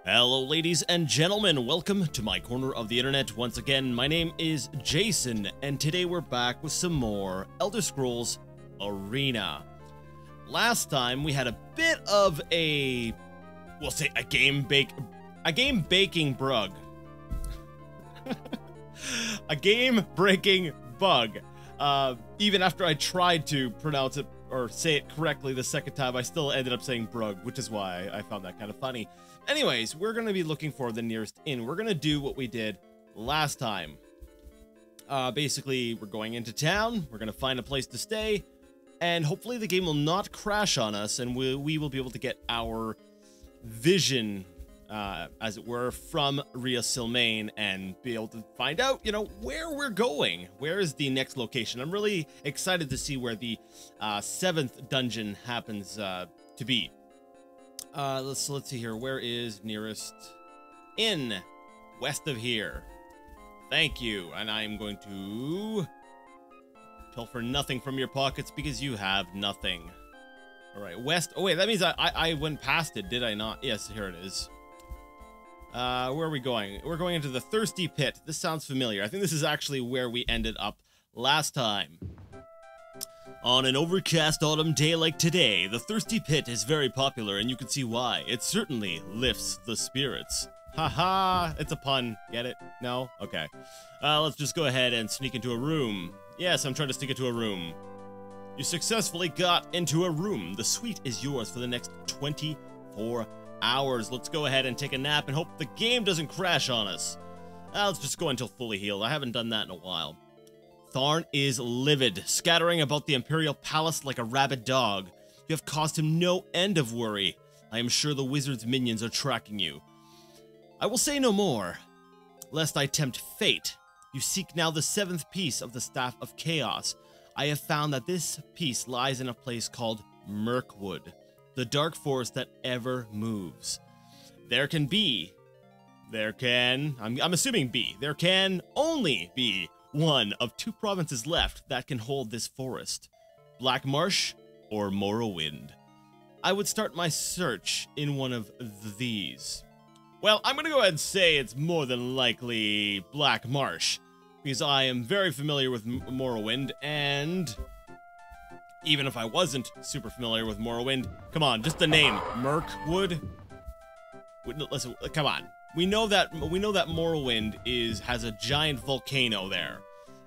Hello ladies and gentlemen, welcome to my corner of the internet. Once again, my name is Jason, and today we're back with some more Elder Scrolls Arena. Last time we had a bit of a, we'll say a game baking bug. A game breaking bug. Even after I tried to pronounce it or say it correctly the second time, I still ended up saying brug, which is why I found that kind of funny. Anyways, we're going to be looking for the nearest inn. We're going to do what we did last time. Basically, we're going into town. We're going to find a place to stay. And hopefully the game will not crash on us. And we will be able to get our vision, as it were, from Ria Silmain. And be able to find out, you know, where we're going. Where is the next location? I'm really excited to see where the 7th dungeon happens to be. Let's see here. Where is nearest inn? West of here. Thank you. And I'm going to pilfer nothing from your pockets because you have nothing. All right, west. Oh wait, that means I went past it, did I not? Yes, here it is. Where are we going? We're going into the Thirsty Pit. This sounds familiar. I think this is actually where we ended up last time. On an overcast autumn day like today, the Thirsty Pit is very popular, and you can see why. It certainly lifts the spirits. Haha, it's a pun. Get it? No? Okay. Let's just go ahead and sneak into a room. Yes, I'm trying to sneak into a room. You successfully got into a room. The suite is yours for the next 24 hours. Let's go ahead and take a nap and hope the game doesn't crash on us. Let's just go until fully healed. I haven't done that in a while. Tharn is livid, scattering about the Imperial Palace like a rabid dog. You have caused him no end of worry. I am sure the wizard's minions are tracking you. I will say no more, lest I tempt fate. You seek now the 7th piece of the Staff of Chaos. I have found that this piece lies in a place called Mirkwood, the dark forest that ever moves. There can only be one of 2 provinces left that can hold this forest. Black Marsh or Morrowind. I would start my search in one of these. Well, I'm gonna go ahead and say it's more than likely Black Marsh, because I am very familiar with Morrowind, and even if I wasn't super familiar with Morrowind, come on, just the name, Mirkwood. Listen, come on. We know that Morrowind has a giant volcano there.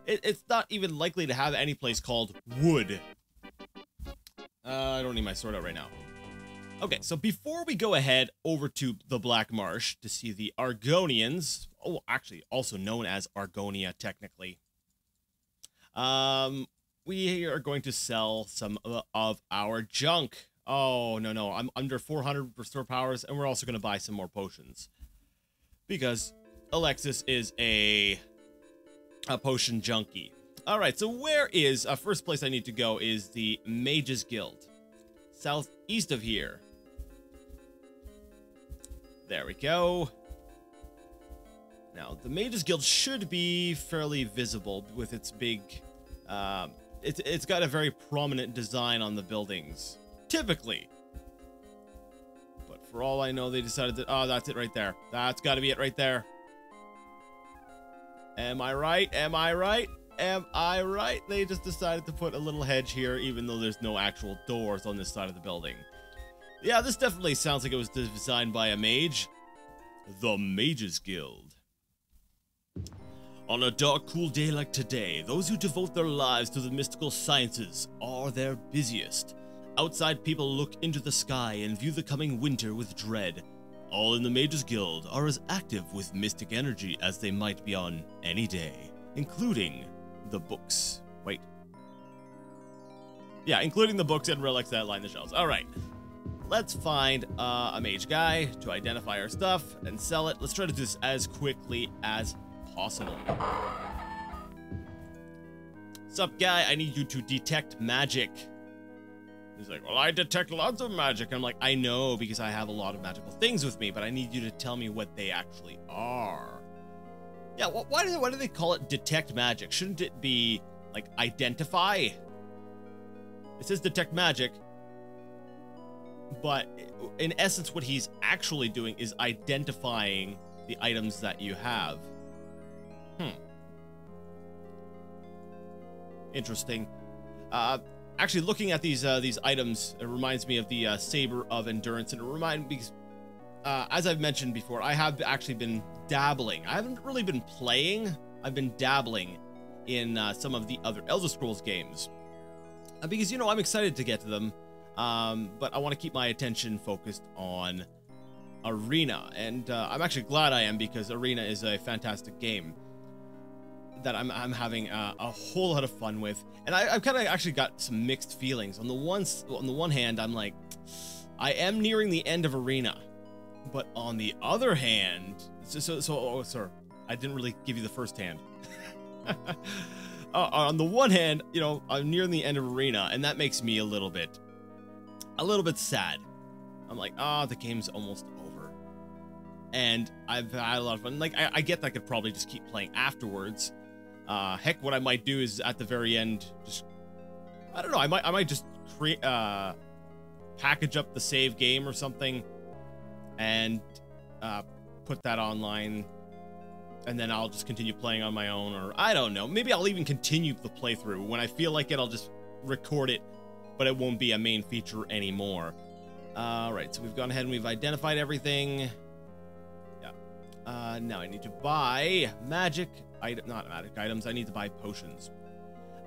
It's not even likely to have any place called Wood. I don't need my sword out right now. Okay, so before we go ahead over to the Black Marsh to see the Argonians, actually also known as Argonia technically, we are going to sell some of our junk. Oh, no, I'm under 400 restore powers, and we're also going to buy some more potions. Because Alexis is a potion junkie. Alright, so where is... first place I need to go is the Mages Guild. Southeast of here. There we go. Now, the Mages Guild should be fairly visible with its big... It's got a very prominent design on the buildings. Typically. But for all I know, they decided that... Oh, that's it right there. That's got to be it right there. Am I right? Am I right? Am I right? They just decided to put a little hedge here, even though there's no actual doors on this side of the building. Yeah, this definitely sounds like it was designed by a mage. The Mages Guild. On a dark, cool day like today, those who devote their lives to the mystical sciences are their busiest. Outside people look into the sky and view the coming winter with dread. All in the Mages Guild are as active with mystic energy as they might be on any day, including the books. Wait. Yeah, including the books and relics that line the shelves. Alright. Let's find a mage guy to identify our stuff and sell it. Let's try to do this as quickly as possible. Sup, guy? I need you to detect magic. He's like, well, I detect lots of magic. I'm like, I know, because I have a lot of magical things with me, but I need you to tell me what they actually are. Yeah, why do they call it detect magic? Shouldn't it be, like, identify? It says detect magic. but in essence, what he's actually doing is identifying the items that you have. Interesting. Actually, looking at these items, it reminds me of the Saber of Endurance, and it reminds me, because, as I've mentioned before, I have actually been dabbling. I haven't really been playing. I've been dabbling in some of the other Elder Scrolls games, because, you know, I'm excited to get to them, but I want to keep my attention focused on Arena, and I'm actually glad I am, because Arena is a fantastic game that I'm having a whole lot of fun with, and I've kind of actually got some mixed feelings. On the one hand, I'm like, I am nearing the end of Arena, but on the other hand, oh, sorry, I didn't really give you the first hand. On the one hand, you know, I'm nearing the end of Arena, and that makes me a little bit sad. I'm like, the game's almost over, and I've had a lot of fun. Like, I get that I could probably just keep playing afterwards. Heck, what I might do is at the very end, just, I don't know, I might just create, package up the save game or something, and put that online, and then I'll just continue playing on my own, or I don't know, maybe I'll even continue the playthrough. When I feel like it, I'll just record it, but it won't be a main feature anymore. Right, so we've gone ahead and we've identified everything. Yeah. Now I need to buy not magic items, I need to buy potions.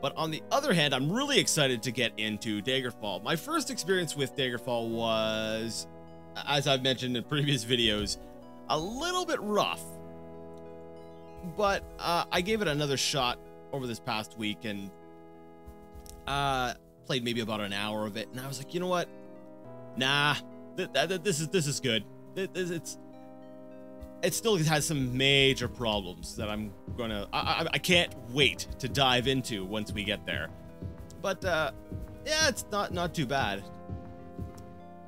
But on the other hand, I'm really excited to get into Daggerfall. My first experience with Daggerfall was, as I've mentioned in previous videos, a little bit rough. But I gave it another shot over this past week, and played maybe about an hour of it, and I was like, you know what? Nah, this is good. It still has some major problems that I can't wait to dive into once we get there. But yeah, it's not too bad.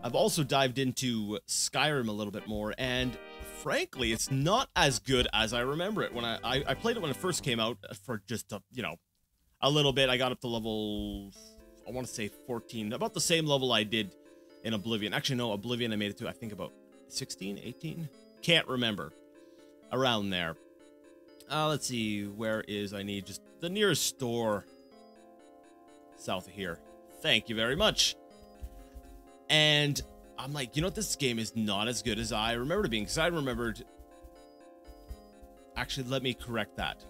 I've also dived into Skyrim a little bit more, and frankly, it's not as good as I remember it. When I played it when it first came out for just you know, a little bit. I got up to level, I want to say 14, about the same level I did in Oblivion. Actually, no, Oblivion I made it to, I think, about 16, 18? Can't remember. Around there. Let's see, where is, I need just the nearest store south of here. Thank you very much. And I'm like, you know what, this game is not as good as I remember it being, because I remembered... Actually, let me correct that.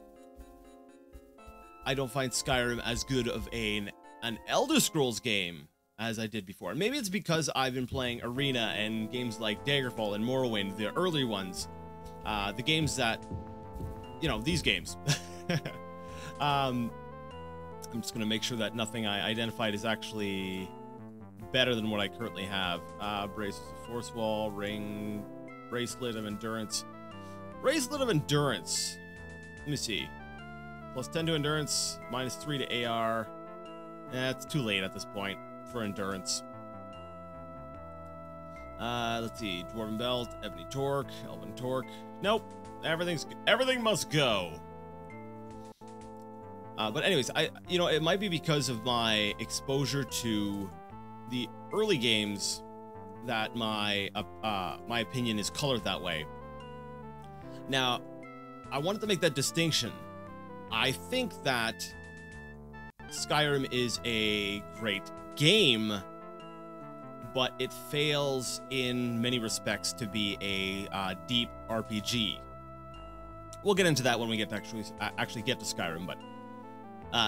I don't find Skyrim as good of an Elder Scrolls game as I did before. And maybe it's because I've been playing Arena and games like Daggerfall and Morrowind, the early ones. The games that, you know, these games. I'm just going to make sure that nothing I identified is actually better than what I currently have. Braces of Force Wall, Ring, Bracelet of Endurance. Bracelet of Endurance. Let me see. Plus 10 to Endurance, minus 3 to AR. It's too late at this point for Endurance. Let's see. Dwarven Belt, Ebony Torque, Elven Torque. Nope. Everything must go. But anyways, you know, it might be because of my exposure to the early games that my opinion is colored that way. Now, I wanted to make that distinction. I think that Skyrim is a great game, but it fails in many respects to be a deep RPG. We'll get into that when we get to actually get to Skyrim, but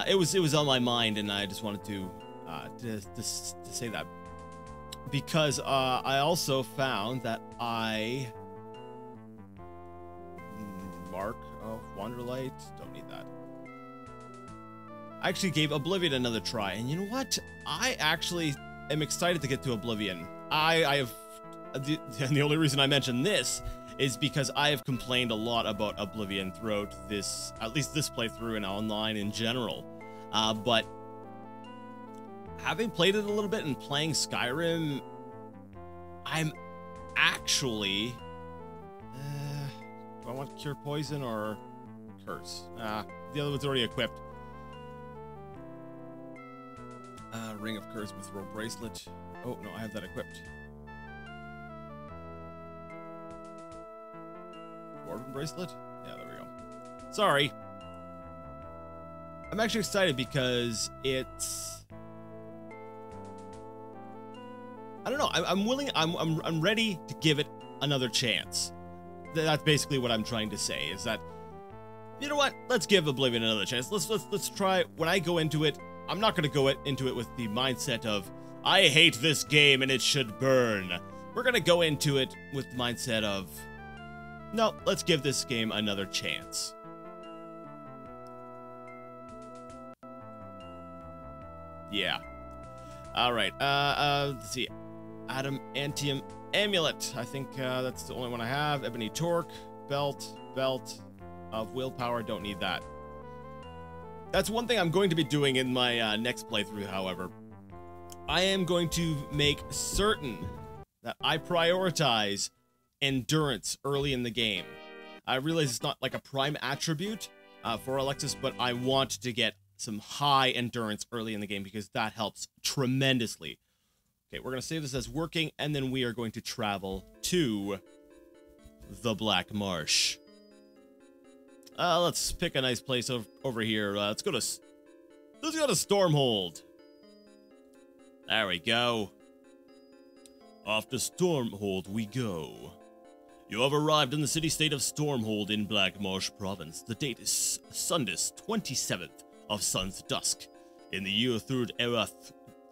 it was on my mind, and I just wanted to say that, because I also found that Mark of Wanderlight, don't need that. I actually gave Oblivion another try, and you know what? I actually am excited to get to Oblivion. And the only reason I mention this is because I have complained a lot about Oblivion throughout this, at least this playthrough and online in general. But having played it a little bit and playing Skyrim, I'm actually... do I want Cure Poison or Curse? The other one's already equipped. Ring of Curse, Mithril Bracelet. Oh, no, I have that equipped. Dwarven bracelet? Yeah, there we go. Sorry. I'm actually excited because it's... I don't know. I'm willing. I'm ready to give it another chance. That's basically what I'm trying to say. Is that, you know what? Let's give Oblivion another chance. Let's try. When I go into it, I'm not going to go into it with the mindset of I hate this game and it should burn. We're going to go into it with the mindset of no. Let's give this game another chance. Yeah. All right. Let's see. Adamantium Amulet. I think that's the only one I have. Ebony Torque. Belt of Willpower. Don't need that. That's one thing I'm going to be doing in my next playthrough, however. I am going to make certain that I prioritize endurance early in the game. I realize it's not like a prime attribute for Alexis, but I want to get some high endurance early in the game because that helps tremendously. Okay, we're going to save this as working, and then we are going to travel to the Black Marsh. Let's pick a nice place over here. Let's go to Stormhold. There we go. Off to Stormhold we go. You have arrived in the city-state of Stormhold in Black Marsh Province. The date is Sundas 27th of Sun's Dusk. In the year Third Era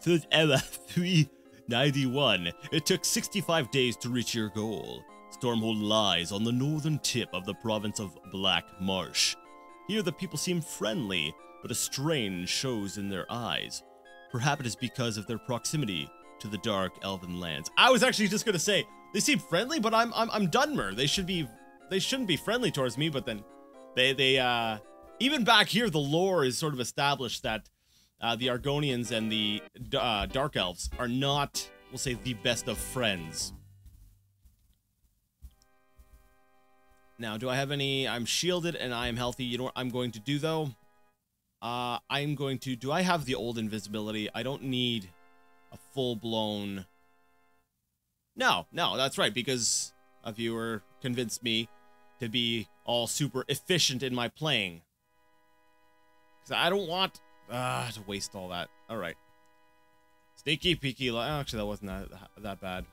391, it took 65 days to reach your goal. Stormhold lies on the northern tip of the province of Black Marsh. Here the people seem friendly, but a strain shows in their eyes. Perhaps it is because of their proximity to the dark elven lands. I was actually just gonna say they seem friendly, but I'm Dunmer. They shouldn't be friendly towards me. But then they even back here the lore is sort of established that the Argonians and the dark elves are not, we'll say, the best of friends. Now, do I have any? I'm shielded and I am healthy. You know what I'm going to do, though? Do I have the old invisibility? I don't need a full-blown... No, that's right, because a viewer convinced me to be all super efficient in my playing. Because I don't want to waste all that. All right. Sneaky peeky. Actually, that wasn't that bad.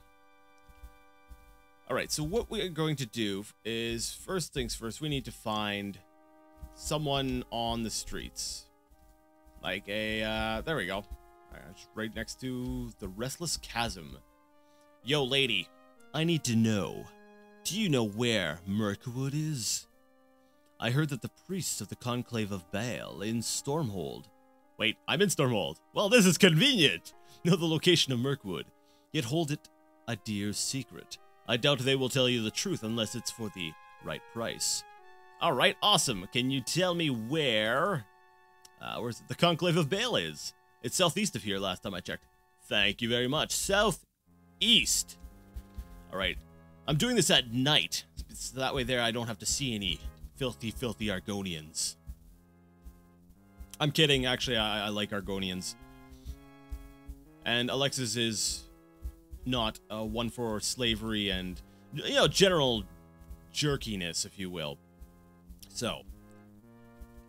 All right, so what we're going to do is, first things first, we need to find someone on the streets. Like a, there we go. Right next to the Restless Chasm. Yo, lady, I need to know. Do you know where Mirkwood is? I heard that the priests of the Conclave of Baal in Stormhold. Wait, I'm in Stormhold. Well, this is convenient. Know the location of Mirkwood, yet hold it a dear secret. I doubt they will tell you the truth unless it's for the right price. Alright, awesome. Can you tell me where... where's the Conclave of Baal is? It's southeast of here last time I checked. Thank you very much. Southeast. Alright. I'm doing this at night. So that way there I don't have to see any filthy Argonians. I'm kidding. Actually, I like Argonians. And Alexis is... not one for slavery and, you know, general jerkiness, if you will. So,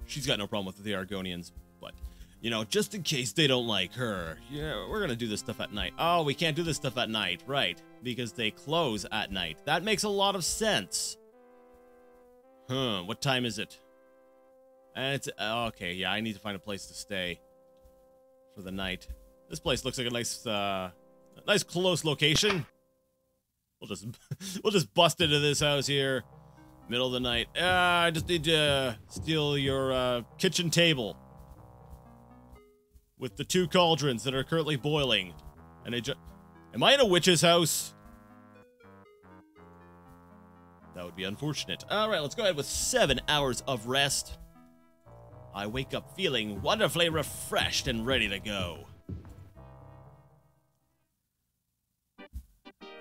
she's got no problem with the Argonians, but, you know, just in case they don't like her, yeah, we're gonna do this stuff at night. Oh, we can't do this stuff at night, right, because they close at night. That makes a lot of sense. What time is it? And it's, okay, yeah, I need to find a place to stay for the night. This place looks like a nice close location. We'll just bust into this house here, middle of the night. I just need to steal your kitchen table with the 2 cauldrons that are currently boiling. And am I in a witch's house? That would be unfortunate. All right, let's go ahead with 7 hours of rest. I wake up feeling wonderfully refreshed and ready to go.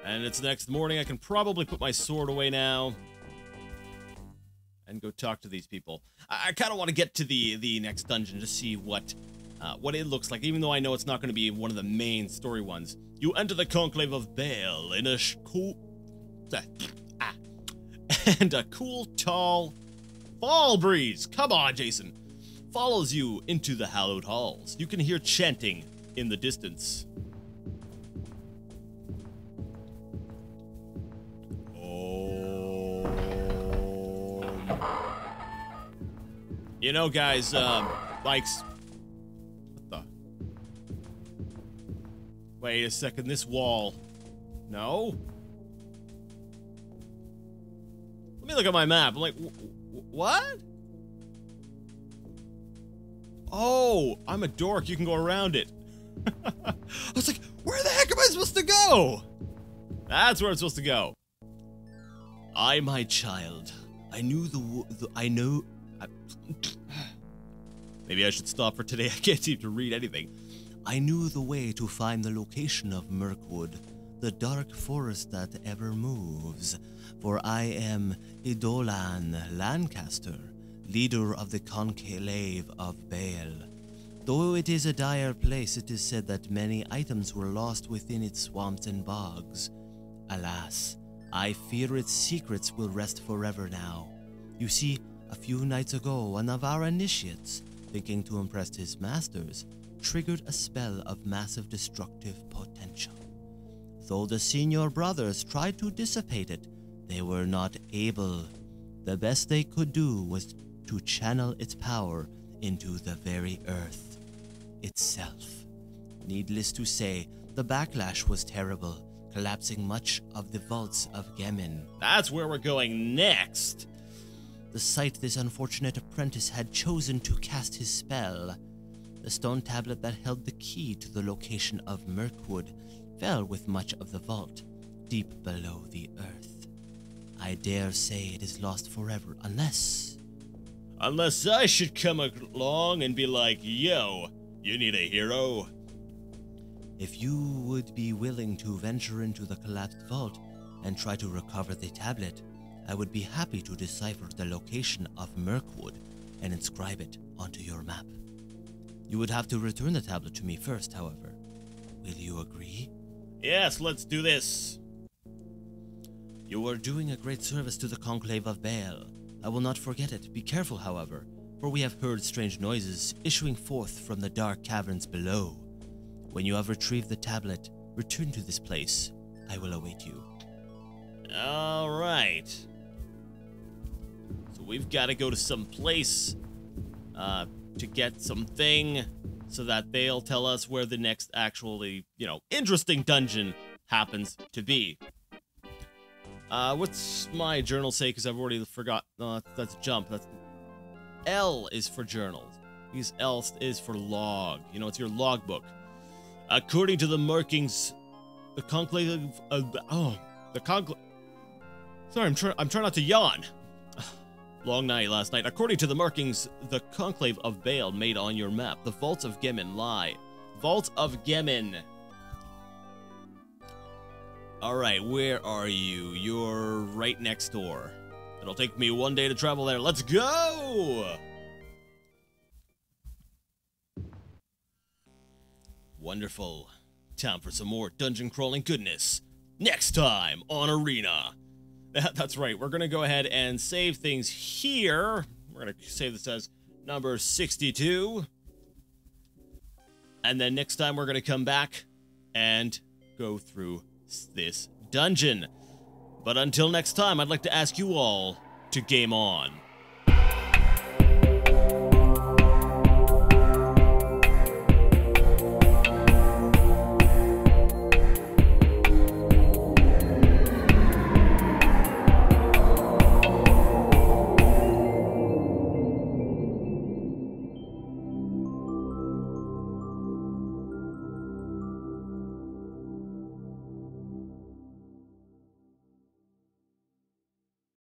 And it's next morning. I can probably put my sword away now and go talk to these people. I kind of want to get to the next dungeon to see what it looks like, even though I know it's not going to be one of the main story ones. You enter the Conclave of Baal in a and a cool, tall fall breeze, come on, Jason, follows you into the hallowed halls. You can hear chanting in the distance. You know, guys, like, what the? Wait a second, this wall. No? Let me look at my map. I'm like, what? Oh, I'm a dork. You can go around it. I was like, where the heck am I supposed to go? That's where it's supposed to go. My child. I knew maybe I should stop for today. I can't seem to read anything. I knew the way to find the location of Mirkwood, the dark forest that ever moves. For I am Idolan Lancaster, leader of the Conclave of Baal. Though it is a dire place, it is said that many items were lost within its swamps and bogs. Alas, I fear its secrets will rest forever now. You see, a few nights ago, one of our initiates, thinking to impress his masters, triggered a spell of massive destructive potential. Though the senior brothers tried to dissipate it, they were not able. The best they could do was to channel its power into the very earth itself. Needless to say, the backlash was terrible, collapsing much of the vaults of Gemin. That's where we're going next. The site this unfortunate apprentice had chosen to cast his spell. The stone tablet that held the key to the location of Mirkwood fell with much of the vault, deep below the earth. I dare say it is lost forever, unless I should come along and be like, yo, you need a hero? If you would be willing to venture into the collapsed vault and try to recover the tablet, I would be happy to decipher the location of Mirkwood and inscribe it onto your map. You would have to return the tablet to me first, however. Will you agree? Yes, let's do this. You are doing a great service to the Conclave of Baal. I will not forget it. Be careful, however, for we have heard strange noises issuing forth from the dark caverns below. When you have retrieved the tablet, return to this place. I will await you. All right. So we've got to go to some place to get something so that they'll tell us where the next actually, interesting dungeon happens to be. What's my journal say? Because I've already forgot. That's jump. That's L is for journals. Because L is for log. It's your logbook. According to the markings, the conclave Sorry, I'm trying not to yawn. Long night last night. According to the markings, the Conclave of Baal made on your map, the Vaults of Gemin lie. Vault of Gemin. Alright, where are you? You're right next door. It'll take me one day to travel there. Let's go! Wonderful. Time for some more dungeon crawling goodness. Next time on Arena. That's right, we're going to go ahead and save things here. We're going to save this as number 62. And then next time we're going to come back and go through this dungeon. But until next time, I'd like to ask you all to game on.